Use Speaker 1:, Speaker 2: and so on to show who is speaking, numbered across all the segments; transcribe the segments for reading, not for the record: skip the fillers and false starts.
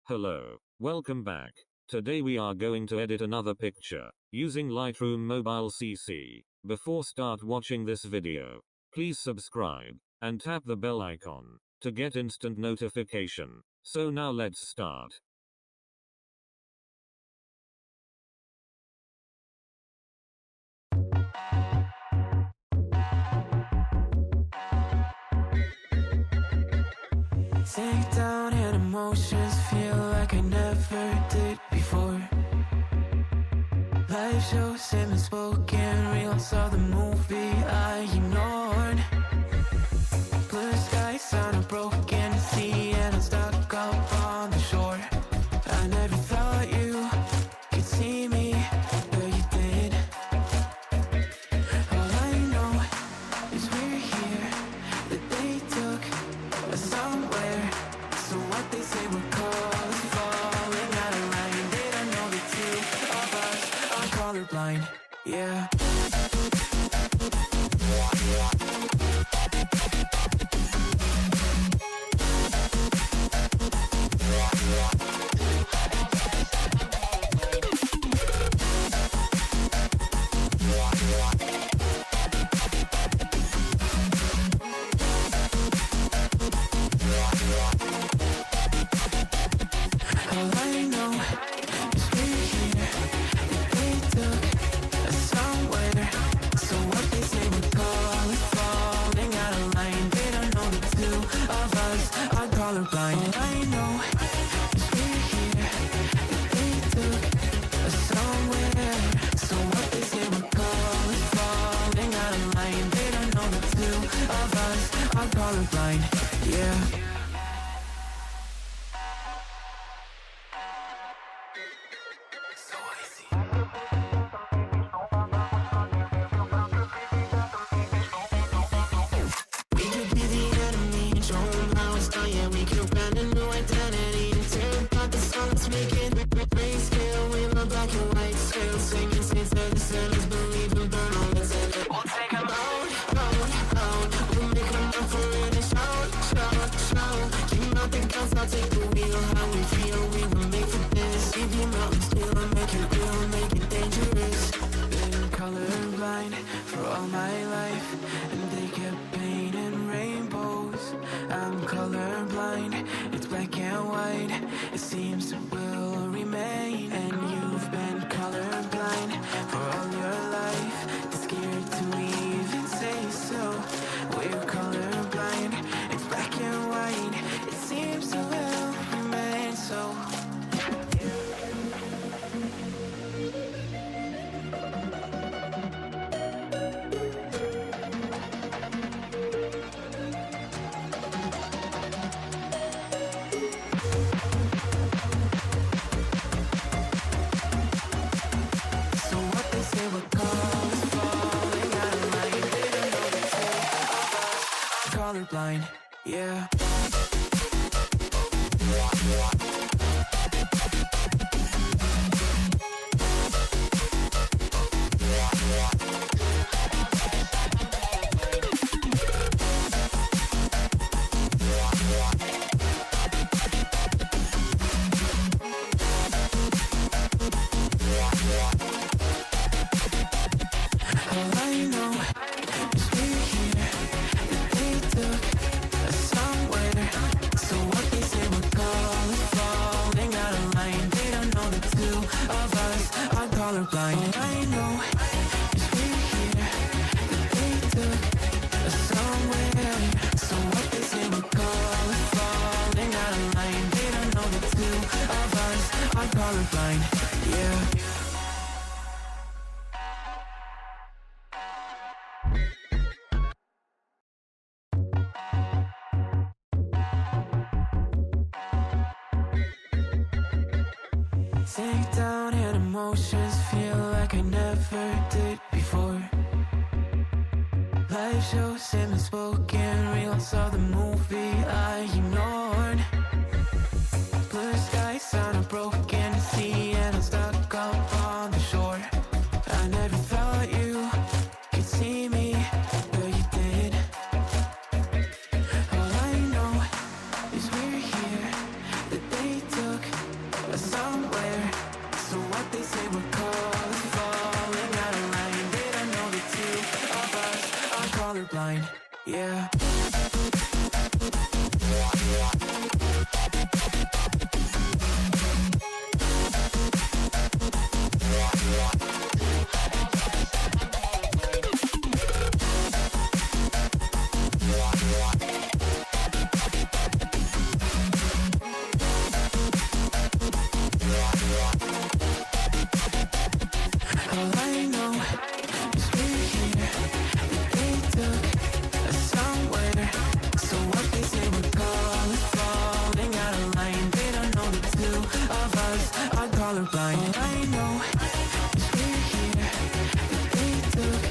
Speaker 1: Hello, welcome back. Today we are going to edit another picture, using Lightroom Mobile CC. Before start watching this video, please subscribe, and tap the bell icon, to get instant notification. So now let's start.
Speaker 2: Sink down and emotions feel like I never did before. Live shows, semi-spoken reels of the movie I ignored. Blue skies on a broken sea and I'm stuck up on the shore. I never thought you could see me, but you did. All I know is we're here, that they took us somewhere. So what they say we're called is falling out of line. They don't know the two of us are colorblind, yeah. All I know is we're here, that they took us somewhere. So what they say we're called is falling out of line. They don't know the two of us are colorblind. All I know is we're here, that they took us somewhere. So what they say we're called is falling out of line. They don't know the two of us are colorblind, yeah. Colorblind for all my life, and they kept painting rainbows. I'm colorblind, it's black and white. It seems it will remain. And you've been colorblind for all your life, too scared to even say so. We're colorblind, it's black and white. It seems it will remain so. Colorblind, yeah. All I know is we're here, that they took us somewhere. So what they say we're called is falling out of line. They don't know the two of us are colorblind. All I know is we're here, that they took us somewhere. So what they say we're called is falling out of line. They don't know the two of us are colorblind, yeah. Sink down and emotions feel like I never did before. Live shows, semi-spoken reels of the movie I ignored. Blue skies on a broken sea and I'm stuck up on the shore. I never thought you could see me, but you did. All I know is we're here, that they took colorblind, yeah. All I know is we're here, that they took us somewhere. So what they say we're falling out of line. They don't know the two of us are colorblind. All I know is we're here, that they took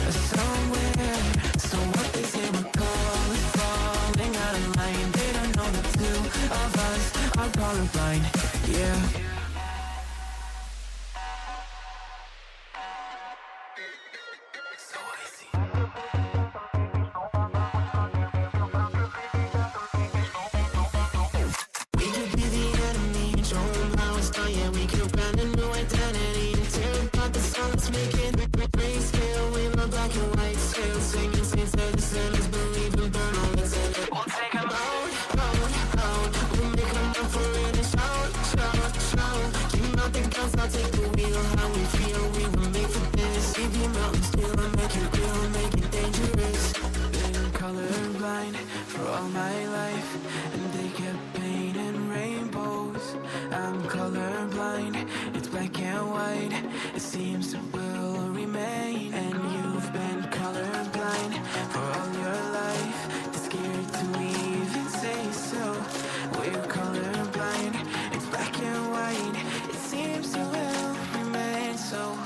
Speaker 2: us somewhere. So what they say we're falling out of line. They don't know the two of us are colorblind, yeah. Colorblind for all my life, and they kept painting rainbows. I'm colorblind, it's black and white. It seems it will remain. And you've been colorblind for all your life, too scared to even say so. We're colorblind, it's black and white. It seems it will remain so.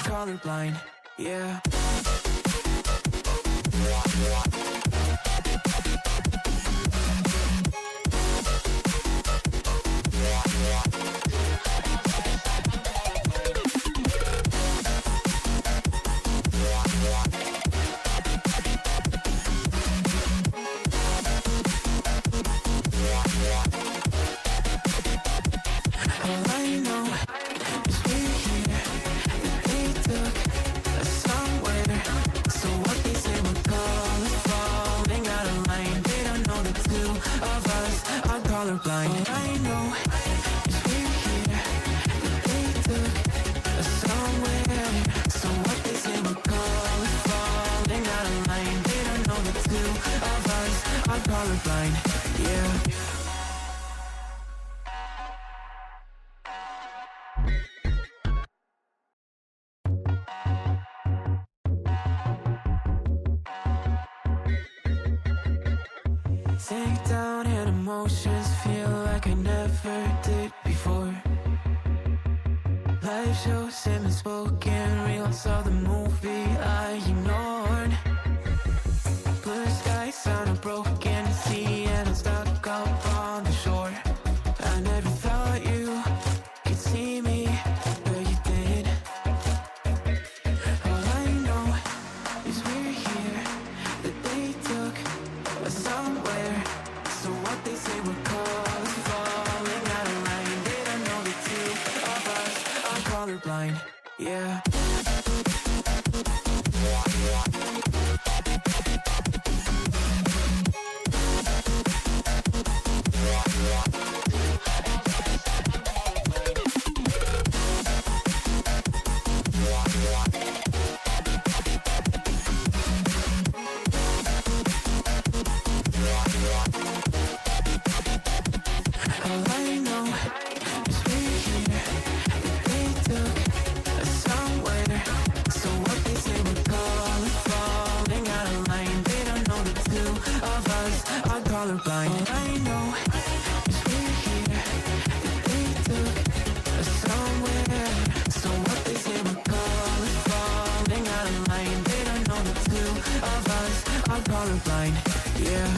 Speaker 2: Colorblind, yeah. Colorblind. All I know is we're here, that they took us somewhere. So what they say we're falling out of line. They don't know the two of us are colorblind, yeah. Sink down and emotions feel like I never did before. Life shows him unspoken reels of the movie I ignored. Blue skies on a broken sea and I'm stuck up on the shore. I never thought you could see me, but you did. All I know is we're here, that they took us somewhere. So what they say we're falling out of line. They don't know the two of us are colorblind, yeah. Colorblind. All I know is we're here, that they took us somewhere. So what they say we're falling out of line. They don't know the two of us are colorblind, yeah.